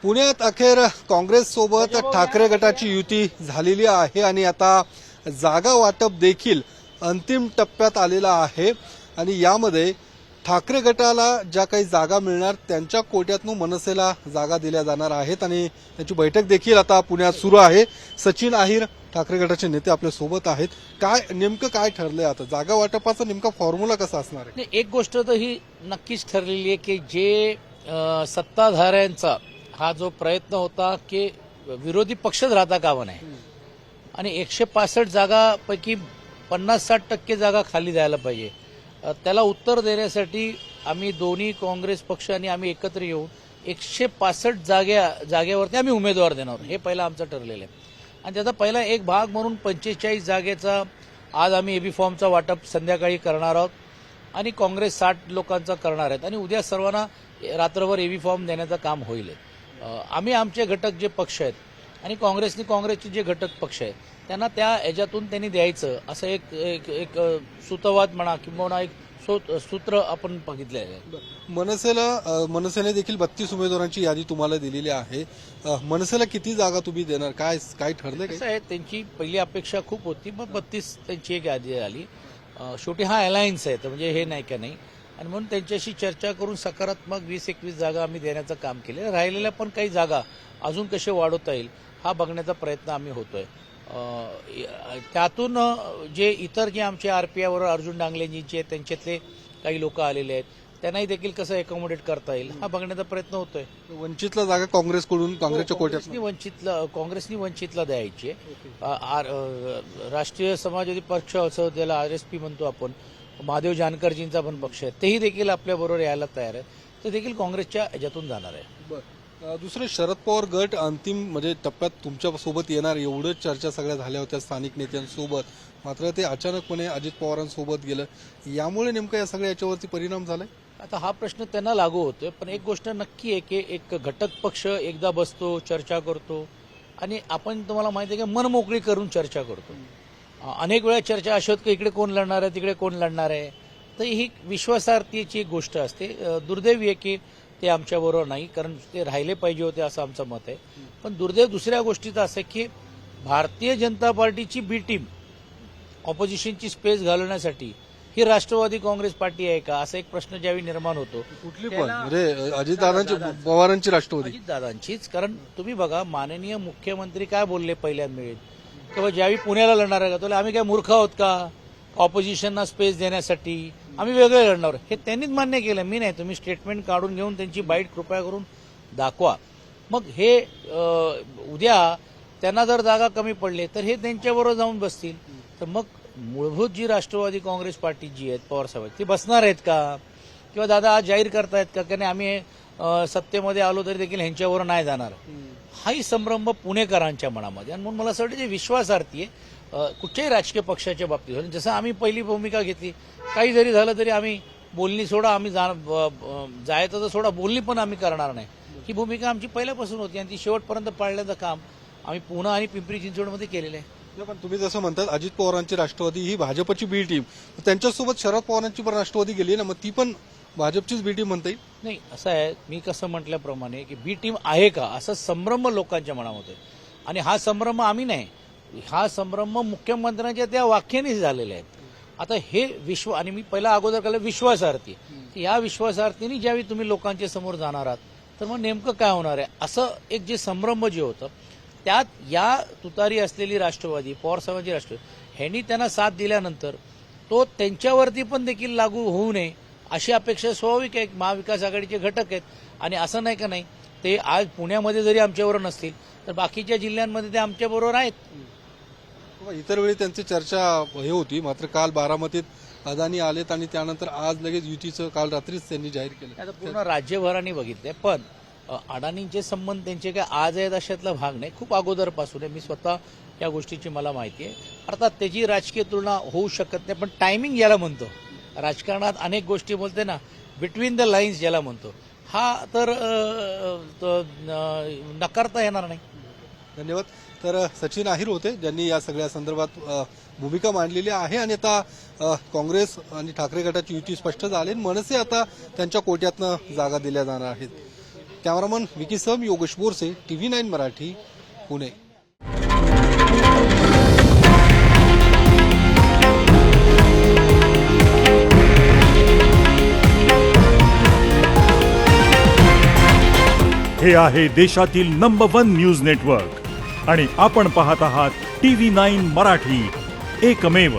पुण्यात अखेर काँग्रेस सोबत ठाकरे गटाची युती झालेली आहे आणि आता जागा वाटप देखील अंतिम टप्प्यात आलेला आहे आणि यामध्ये ठाकरे गटाला ज्या काही जागा मिळणार त्यांच्या कोट्यातून मनसेला जागा दिल्या जाणार आहेत आणि त्याची बैठक देखील आता पुण्यात सुरू आहे। सचिन अहिर ठाकरे गटाचे नेते आपल्या सोबत आहेत। नेमकं काय ठरलंय आता जागा वाटपाचा नेमका फॉर्म्युला कसा असणार आहे? एक गोष्ट तर ही नक्कीच ठरलेली आहे की जे सत्ताधाऱ्यांचा हा जो प्रयत्न होता की विरोधी पक्षच राहता कामा नये आणि 165 जागापैकी 50-60% जागा खाली जायला पाहिजे, त्याला उत्तर देण्यासाठी आम्ही दोन्ही काँग्रेस पक्ष आणि आम्ही एकत्र येऊन 165 जागेवरती आम्ही उमेदवार देणार, हे पहिला आमचं ठरलेलं आहे। आणि त्याचा पहिला एक भाग म्हणून 45 जागेचा आज आम्ही एबी फॉर्मचा वाटप संध्याकाळी करणार आहोत आणि काँग्रेस 60 लोकांचा करणार आहेत आणि उद्या सर्वांना रात्रभर एबी फॉर्म देण्याचं काम होईल। आम्ही आमचे घटक जे पक्ष आहेत आणि काँग्रेसचे जे घटक पक्ष आहेत त्यांना त्या याच्यातून त्यांनी द्यायचं असं एक सूत्रवाद म्हणा किंवा एक सूत्र आपण बघितले आहे। मनसेने देखील 32 उमेदवारांची यादी तुम्हाला दिलेली आहे। मनसेला किती जागा तुम्ही देणार, काय ठरलंय? कसं आहे, त्यांची पहिली अपेक्षा खूप होती, मग 32 त्यांची एक यादी आली। शेवटी हा अलायन्स आहे तर म्हणजे हे नाही का नाही, आणि म्हणून त्यांच्याशी चर्चा करून सकारात्मक 20-21 जागा आम्ही देण्याचं काम केलं। राहिलेल्या पण काही जागा अजून कसे वाढवता येईल हा बघण्याचा प्रयत्न आम्ही होतोय। त्यातून जे इतर जे आमचे आरपीआयवर अर्जुन डांगलेजींचे त्यांच्यातले काही लोक आलेले आहेत त्यांनाही देखील कसं अकोमोडेट करता येईल हा बघण्याचा प्रयत्न होतोय। वंचितला जागा काँग्रेसकडून काँग्रेसच्या कोट्यात काँग्रेसनी वंचितला द्यायची आहे। राष्ट्रीय समाजवादी पक्ष असं ज्याला आरएसपी म्हणतो आपण, महादेव जानकरजींचा पण पक्ष आहे, तेही देखील आपल्याबरोबर यायला तयार आहे, ते देखील काँग्रेसच्या याच्यातून जाणार आहे। दुसरे शरद पवार गट अंतिम म्हणजे टप्प्यात तुमच्या सोबत येणार एवढं चर्चा सगळ्या झाल्या होत्या स्थानिक नेत्यांसोबत, मात्र ते अचानकपणे अजित पवारांसोबत गेलं, यामुळे नेमकं या सगळ्या याच्यावरती परिणाम झालाय? आता हा प्रश्न त्यांना लागू होतोय, पण एक गोष्ट नक्की आहे की एक घटक पक्ष एकदा बसतो, चर्चा करतो आणि आपण तुम्हाला माहिती आहे की मनमोकळी करून चर्चा करतो। अनेक वेळा चर्चा अशा होत की इकडे कोण लढणार आहे तिकडे कोण लढणार आहे, तर ही विश्वासार्थीची एक गोष्ट असते। दुर्दैवी आहे की ते आमच्याबरोबर नाही, कारण ते राहिले पाहिजे होते असं आमचं मत आहे। पण दुर्दैव दुसऱ्या गोष्टीचं असं आहे की भारतीय जनता पार्टीची बी टीम ऑपोजिशनची स्पेस घालवण्यासाठी ही राष्ट्रवादी काँग्रेस पार्टी आहे का, असा एक प्रश्न ज्यावेळी निर्माण होतो। कुठली पण म्हणजे अजितदादांची पवारांची राष्ट्रवादी? अजितदादांचीच, कारण तुम्ही बघा माननीय मुख्यमंत्री काय बोलले पहिल्यांदा मिळेल किंवा ज्यावेळी पुण्याला लढणार आहे का, आम्ही काय मूर्ख आहोत का ऑपोजिशनना स्पेस देण्यासाठी आम्ही वेगळे लढणार, हे त्यांनीच मान्य केलं, मी नाही। तुम्ही स्टेटमेंट काढून घेऊन त्यांची बाईट कृपया करून दाखवा। मग हे उद्या त्यांना जर जागा कमी पडले तर हे त्यांच्याबरोबर जाऊन बसतील, तर मग मूलभूत जी राष्ट्रवादी काँग्रेस पार्टी जी आहेत पवारसाहेब ती बसणार आहेत का, किंवा दादा आज जाहीर करतायत का की आम्ही सत्तेमध्ये आलो तरी देखील ह्यांच्याबरोबर नाही जाणार, हाही संभ्रम पुणेकरांच्या मनामध्ये। आणि म्हणून मला असं वाटतं जे विश्वासार्थी आहे कुठच्याही राजकीय पक्षाच्या बाबतीत, जसं आम्ही पहिली भूमिका घेतली, काही जरी झालं तरी आम्ही बोलणी सोडा, आम्ही जायचं तर सोडा, बोलणी पण आम्ही करणार नाही, ही भूमिका आमची पहिल्यापासून होती आणि ती शेवटपर्यंत पाळण्याचं काम आम्ही पुणे आणि पिंपरी चिंचवडमध्ये केलेलं आहे। पण तुम्ही जसं म्हणतात अजित पवारांची राष्ट्रवादी ही भाजपची बी टीम, त्यांच्यासोबत शरद पवारांची पण राष्ट्रवादी गेली ना, मग ती पण भाजपचीच बी टीम म्हणता येईल? नाही, असं आहे, मी कसं म्हटल्याप्रमाणे की बी टीम आहे का असं संभ्रम लोकांच्या मनामध्ये, आणि हा संभ्रम आम्ही नाही, हा संभ्रम मुख्यमंत्र्यांच्या त्या वाक्यानेच झालेला आहे। आता हे आणि मी पहिला अगोदर केलं विश्वासार्थी, या विश्वासार्थीने ज्यावेळी तुम्ही लोकांच्या समोर जाणार आहात तर मग नेमकं काय होणार आहे, असं एक जे संभ्रम जे होतं त्यात या तुतारी असलेली राष्ट्रवादी पवारसाहेबांची राष्ट्रवादी ह्यांनी त्यांना साथ दिल्यानंतर तो त्यांच्यावरती पण देखील लागू होऊ नये अशी अपेक्षा स्वाभाविक आहे। महाविकास आघाडीचे घटक आहेत आणि असं नाही का नाही, ते आज पुण्यामध्ये जरी आमच्याबरोबर नसतील तर बाकीच्या जिल्ह्यांमध्ये ते आमच्याबरोबर आहेत। इतर वेळी त्यांची चर्चा हे होती, मात्र काल बारामतीत अदानी आलेत आणि त्यानंतर आज लगेच युतीचं काल रात्रीच त्यांनी जाहीर केलं। आता पूर्ण राज्यभराने बघितलंय, पण अडाणींचे संबंध त्यांचे काय आज आहेत अशातला भाग नाही, खूप अगोदरपासून आहे, मी स्वतः या गोष्टीची मला माहिती आहे। अर्थात त्याची राजकीय तुलना होऊ शकत नाही, पण टायमिंग ज्याला म्हणतो राजकारणात अनेक गोष्टी बोलते ना, बिटवीन द लाईन्स ज्याला म्हणतो, हा तर नकारता येणार नाही। धन्यवाद। तर सचिन अहिर होते ज्यांनी या सगळ्या संदर्भात भूमिका मांडलेली आहे आणि आता काँग्रेस आणि ठाकरे गटाची युती स्पष्ट झाली, मनसे आता त्यांच्या कोट्यातनं जागा दिल्या जाणार आहेत। कॅमेरामन विकीसह मी योगेश बोरसे, TV9 मराठी, पुणे. हे आहे देशातील नंबर 1 न्यूज नेटवर्क आणि आपण पाहत आहात TV9 मराठी, एकमेव.